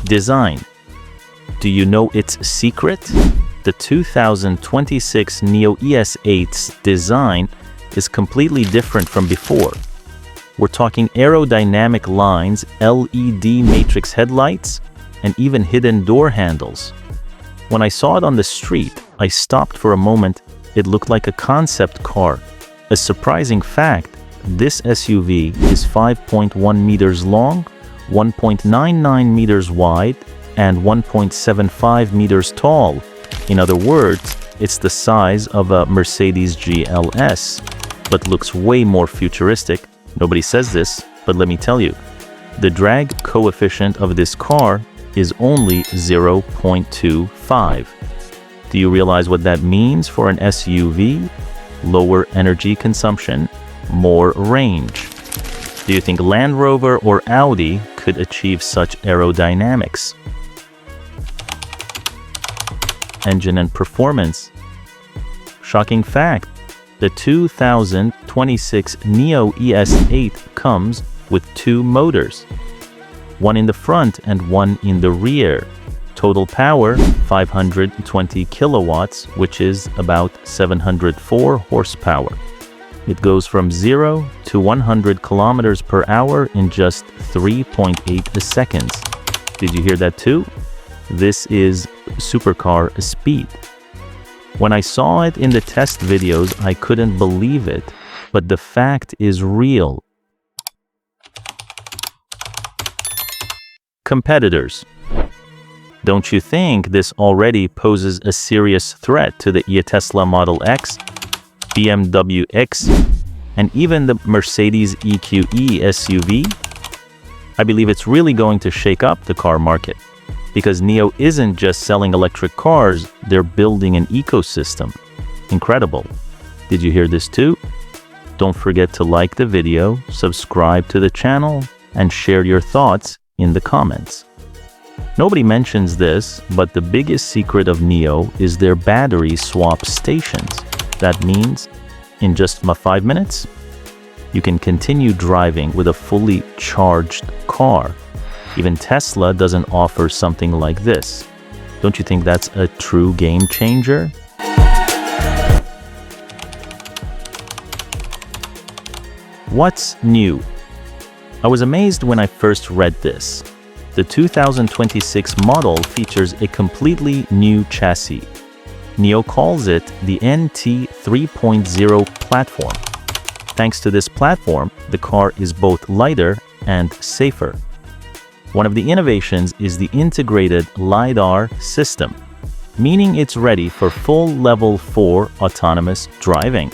Design. Do you know its secret? The 2026 NIO ES8's design is completely different from before. We're talking aerodynamic lines, LED matrix headlights, and even hidden door handles. When I saw it on the street, I stopped for a moment. It looked like a concept car. A surprising fact, this SUV is 5.1 meters long, 1.99 meters wide, and 1.75 meters tall. In other words, it's the size of a Mercedes GLS, but looks way more futuristic. Nobody says this, but let me tell you, the drag coefficient of this car is only 0.25. Do you realize what that means for an SUV? Lower energy consumption, more range. Do you think Land Rover or Audi could achieve such aerodynamics? Engine and performance. Shocking fact, the 2026 NIO ES8 comes with two motors, one in the front and one in the rear. Total power, 520 kilowatts, which is about 704 horsepower. It goes from 0 to 100 kilometers per hour in just 3.8 seconds. Did you hear that too? This is supercar speed. When I saw it in the test videos, I couldn't believe it, but the fact is real. Competitors. Don't you think this already poses a serious threat to the Tesla Model X, BMW X, and even the Mercedes EQE SUV? I believe it's really going to shake up the car market, because NIO isn't just selling electric cars, they're building an ecosystem. Incredible. Did you hear this too? Don't forget to like the video, subscribe to the channel, and share your thoughts in the comments. Nobody mentions this, but the biggest secret of NIO is their battery swap stations. That means in just 5 minutes, you can continue driving with a fully charged car. Even Tesla doesn't offer something like this. Don't you think that's a true game changer? What's new? I was amazed when I first read this. The 2026 model features a completely new chassis. NIO calls it the NT 3.0 platform. Thanks to this platform, the car is both lighter and safer. One of the innovations is the integrated LiDAR system, meaning it's ready for full Level 4 autonomous driving.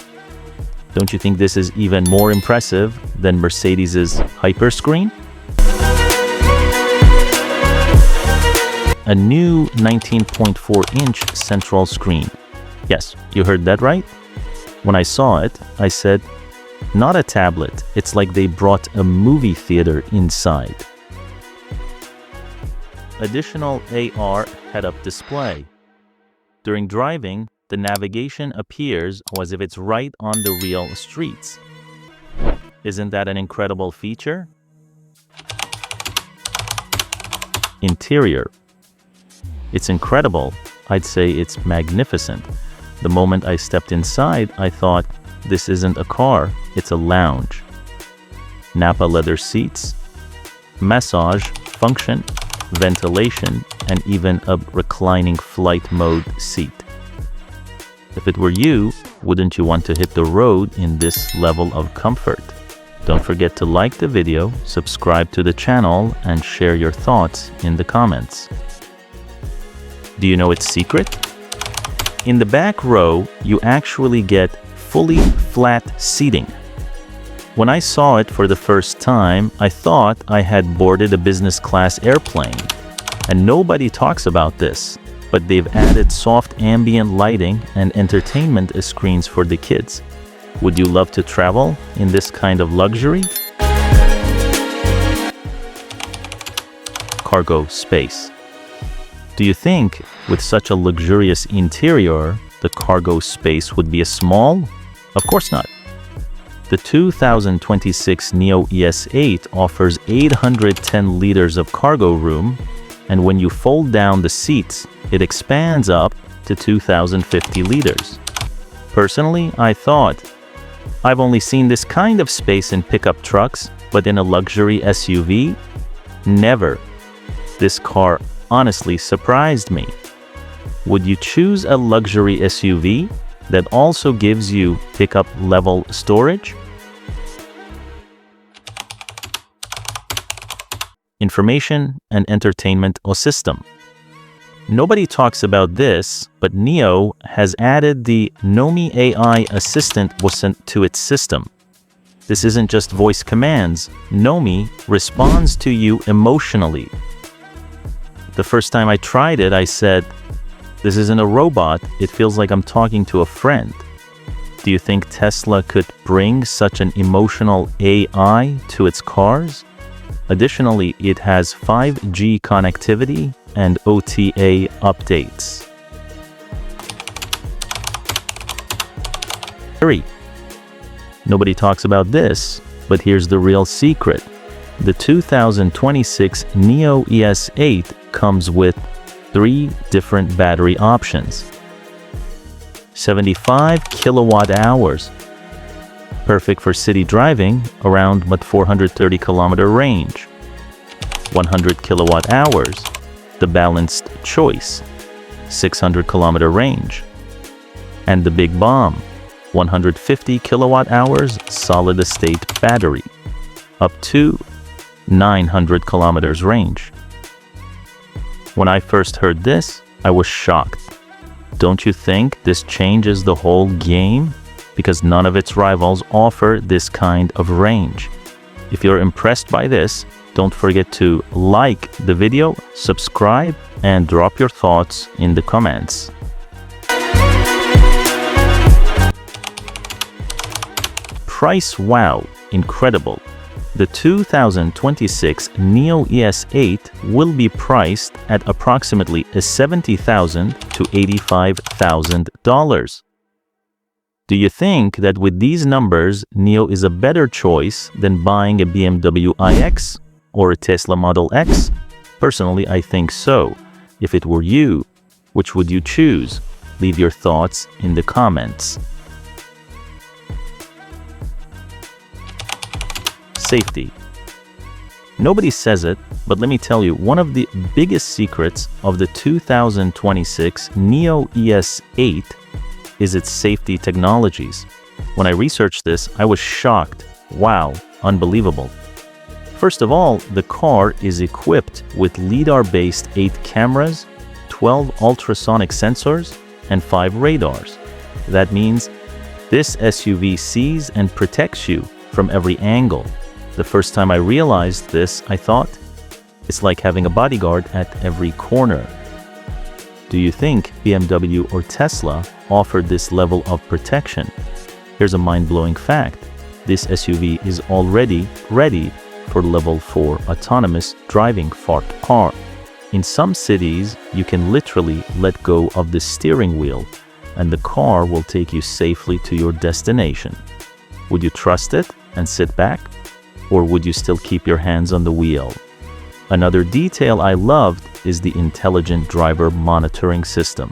Don't you think this is even more impressive than Mercedes's Hyperscreen? A new 19.4-inch central screen. Yes, you heard that right. When I saw it, I said, not a tablet, it's like they brought a movie theater inside. Additional AR head-up display. During driving, the navigation appears as if it's right on the real streets. Isn't that an incredible feature? Interior. It's incredible. I'd say it's magnificent. The moment I stepped inside, I thought, this isn't a car, it's a lounge. Nappa leather seats, massage function, ventilation, and even a reclining flight mode seat. If it were you, wouldn't you want to hit the road in this level of comfort? Don't forget to like the video, subscribe to the channel, and share your thoughts in the comments. Do you know its secret? In the back row, you actually get fully flat seating. When I saw it for the first time, I thought I had boarded a business class airplane. And nobody talks about this, but they've added soft ambient lighting and entertainment screens for the kids. Would you love to travel in this kind of luxury? Cargo space. Do you think with such a luxurious interior, the cargo space would be small? Of course not. The 2026 NIO ES8 offers 810 liters of cargo room, and when you fold down the seats, it expands up to 2,050 liters. Personally, I thought, I've only seen this kind of space in pickup trucks, but in a luxury SUV? Never. This car honestly surprised me. Would you choose a luxury SUV that also gives you pickup level storage? Information and entertainment ecosystem. Nobody talks about this, but NIO has added the NOMI AI assistant to its system. This isn't just voice commands. NOMI responds to you emotionally. The first time I tried it, I said, "This isn't a robot, it feels like I'm talking to a friend." Do you think Tesla could bring such an emotional AI to its cars? Additionally, it has 5G connectivity and OTA updates. 3. Nobody talks about this, but here's the real secret. The 2026 NIO ES8 comes with 3 different battery options. 75 kilowatt hours, perfect for city driving around 430 kilometer range. 100 kilowatt hours, the balanced choice, 600 kilometer range. And the big bomb, 150 kilowatt hours solid state battery, up to 900 kilometers range. When I first heard this, I was shocked. Don't you think this changes the whole game? Because none of its rivals offer this kind of range. If you're impressed by this, don't forget to like the video, subscribe, and drop your thoughts in the comments. Price wow, incredible. The 2026 NIO ES8 will be priced at approximately $70,000 to $85,000. Do you think that with these numbers, NIO is a better choice than buying a BMW iX or a Tesla Model X? Personally, I think so. If it were you, which would you choose? Leave your thoughts in the comments. Safety. Nobody says it, but let me tell you, one of the biggest secrets of the 2026 NIO ES8 is its safety technologies. When I researched this, I was shocked. Wow, unbelievable. First of all, the car is equipped with LiDAR-based 8 cameras, 12 ultrasonic sensors, and 5 radars. That means this SUV sees and protects you from every angle. The first time I realized this, I thought, it's like having a bodyguard at every corner. Do you think BMW or Tesla offered this level of protection? Here's a mind-blowing fact. This SUV is already ready for level 4 autonomous driving car. In some cities, you can literally let go of the steering wheel and the car will take you safely to your destination. Would you trust it and sit back? Or would you still keep your hands on the wheel? Another detail I loved is the intelligent driver monitoring system.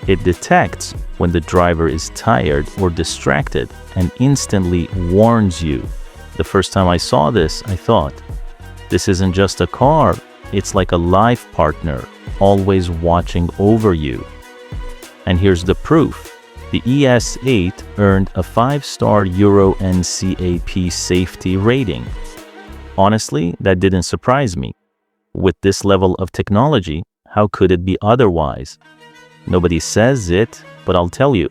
It detects when the driver is tired or distracted and instantly warns you. The first time I saw this, I thought, this isn't just a car, it's like a life partner, always watching over you. And here's the proof. The ES8 earned a 5-star Euro NCAP safety rating. Honestly, that didn't surprise me. With this level of technology, how could it be otherwise? Nobody says it, but I'll tell you.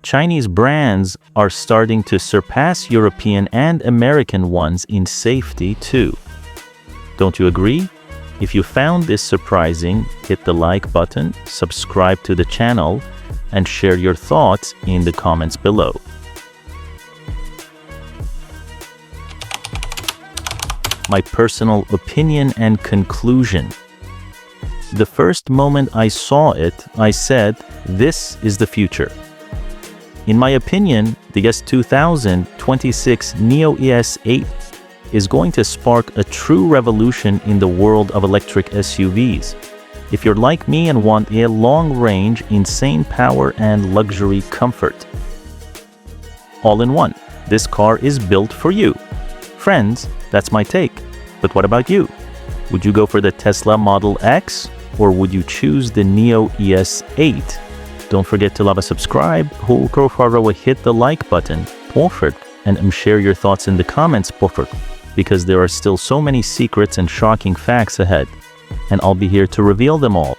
Chinese brands are starting to surpass European and American ones in safety too. Don't you agree? If you found this surprising, hit the like button, subscribe to the channel, and share your thoughts in the comments below. My personal opinion and conclusion. The first moment I saw it, I said, this is the future. In my opinion, the S2026 NIO ES8 is going to spark a true revolution in the world of electric SUVs. If you're like me and want a long-range, insane power and luxury comfort all in one, this car is built for you. Friends, that's my take. But what about you? Would you go for the Tesla Model X, or would you choose the NIO ES8? Don't forget to subscribe, hit the like button, and share your thoughts in the comments, because there are still so many secrets and shocking facts ahead, and I'll be here to reveal them all.